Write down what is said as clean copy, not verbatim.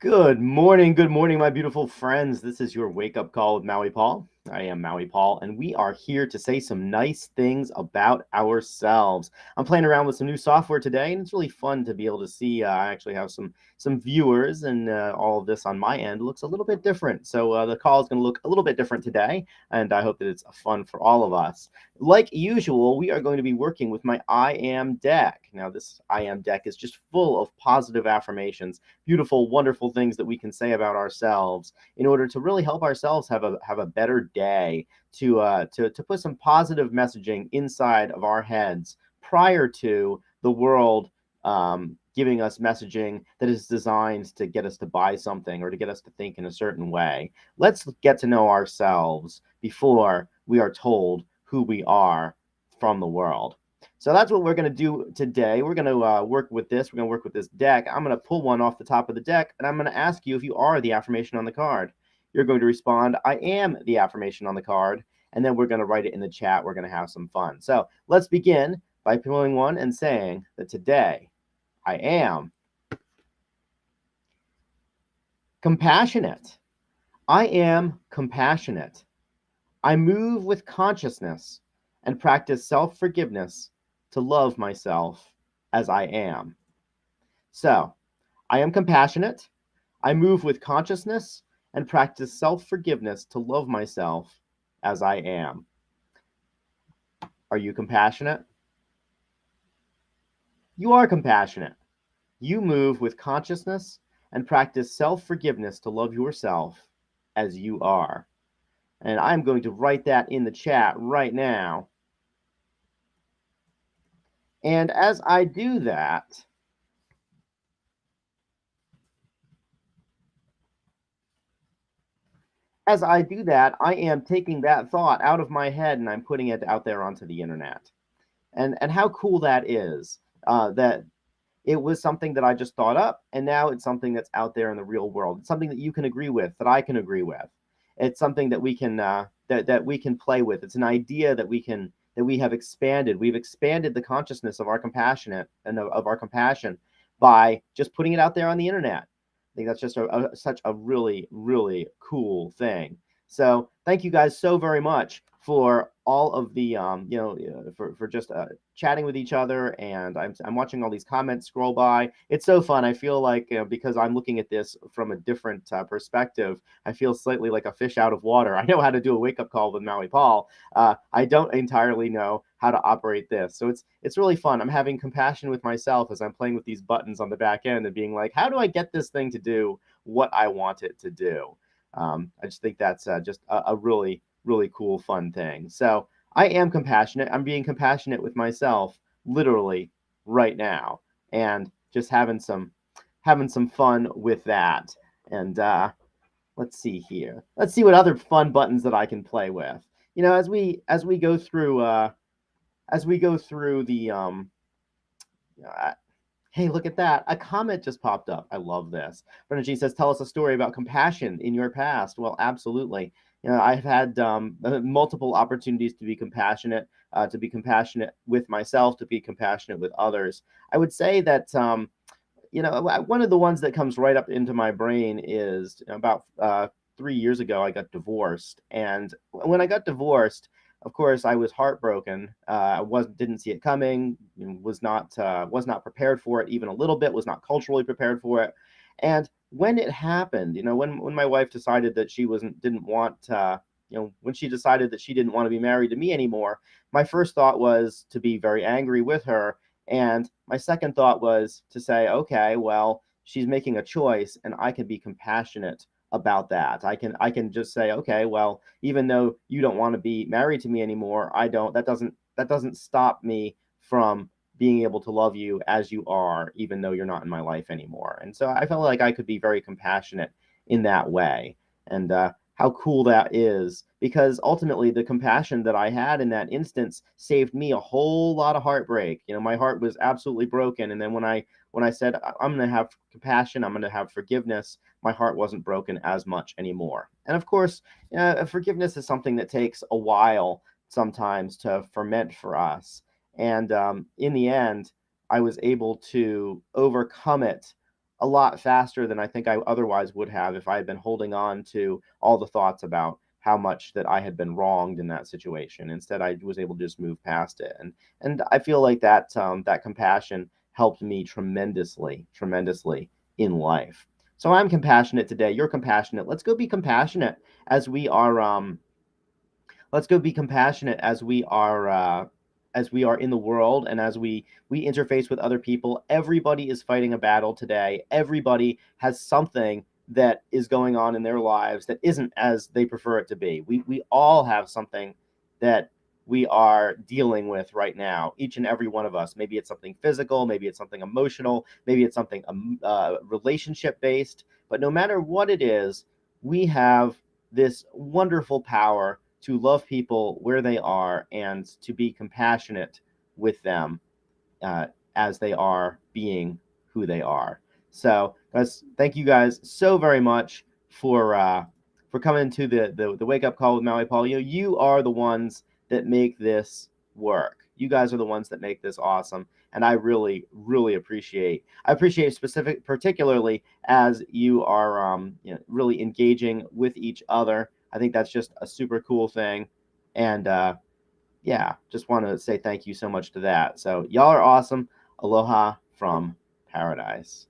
Good morning, my beautiful friends. This is your wake up call with Maui Paul. I am Maui Paul, and we are here to say some nice things about ourselves. I'm playing around with some new software today, and it's really fun to be able to see. I actually have some viewers, and all of this on my end looks a little bit different. So the call is going to look a little bit different today, and I hope that it's fun for all of us. Like usual, we are going to be working with my I Am deck. Now, this I Am deck is just full of positive affirmations, beautiful, wonderful things that we can say about ourselves in order to really help ourselves have a better day, to put some positive messaging inside of our heads prior to the world giving us messaging that is designed to get us to buy something or to get us to think in a certain way. Let's get to know ourselves before we are told who we are from the world. So that's what we're going to do today. We're going to work with this. We're going to work with this deck. I'm going to pull one off the top of the deck, and I'm going to ask you if you are the affirmation on the card. You're going to respond, I am the affirmation on the card, and then we're going to write it in the chat. We're going to have some fun. So let's begin by pulling one and saying that today I am compassionate. I am compassionate. I move with consciousness and practice self forgiveness to love myself as I am. So, I am compassionate. I move with consciousness and practice self forgiveness to love myself as I am. Are you compassionate? You are compassionate. You move with consciousness and practice self forgiveness to love yourself as you are. And I'm going to write that in the chat right now. And as I do that, I am taking that thought out of my head and I'm putting it out there onto the internet. And how cool that is, that it was something that I just thought up, and now it's something that's out there in the real world. It's something that you can agree with, that I can agree with. It's something that we can that we can play with. It's an idea that we have expanded. We've expanded the consciousness of our compassionate and of our compassion by just putting it out there on the internet. I think that's just such a really, really cool thing. So thank you guys so very much for all of the for just chatting with each other, and I'm watching all these comments scroll by. It's so fun. I feel like, because I'm looking at this from a different perspective, I feel slightly like a fish out of water. I know how to do a wake up call with Maui Paul. I don't entirely know how to operate this, so it's really fun. I'm having compassion with myself as I'm playing with these buttons on the back end and being like, how do I get this thing to do what I want it to do? I just think that's just a really, really cool, fun thing. So I am compassionate. I'm being compassionate with myself, literally right now, and just having some fun with that. And let's see here. Let's see what other fun buttons that I can play with. As we go through the hey, look at that. A comment just popped up. I love this. Brenna G says, tell us a story about compassion in your past. Well, absolutely. I've had multiple opportunities to be compassionate with myself, to be compassionate with others. I would say that, one of the ones that comes right up into my brain is about 3 years ago, I got divorced. And when I got divorced, of course, I was heartbroken. I didn't see it coming. Was not prepared for it even a little bit. Was not culturally prepared for it. And when it happened, when my wife decided that she didn't want, when she decided that she didn't want to be married to me anymore, my first thought was to be very angry with her, and my second thought was to say, okay, well, she's making a choice, and I can be compassionate about that. I can just say, okay, well, even though you don't want to be married to me anymore, I don't. That doesn't stop me from being able to love you as you are, even though you're not in my life anymore. And so I felt like I could be very compassionate in that way. And how cool that is, because ultimately the compassion that I had in that instance saved me a whole lot of heartbreak. My heart was absolutely broken. And then when I said, I'm going to have compassion, I'm going to have forgiveness, my heart wasn't broken as much anymore. And of course, forgiveness is something that takes a while sometimes to ferment for us. And in the end, I was able to overcome it a lot faster than I think I otherwise would have if I had been holding on to all the thoughts about how much that I had been wronged in that situation. Instead, I was able to just move past it, and I feel like that compassion helped me tremendously in life. So I'm compassionate today. You're compassionate. Let's go be compassionate as we are let's go be compassionate as we are in the world, and as we interface with other people. Everybody is fighting a battle today. Everybody has something that is going on in their lives that isn't as they prefer it to be. We all have something that we are dealing with right now, each and every one of us. Maybe it's something physical, maybe it's something emotional, maybe it's something relationship based, but no matter what it is, we have this wonderful power to love people where they are and to be compassionate with them uh, as they are being who they are. So, guys, thank you guys so very much for coming to the wake up call with Maui Paul. You are the ones that make this work. You guys are the ones that make this awesome, and I really appreciate. I appreciate particularly as you are really engaging with each other. I think that's just a super cool thing, and yeah, just want to say thank you so much to that. So y'all are awesome. Aloha from paradise.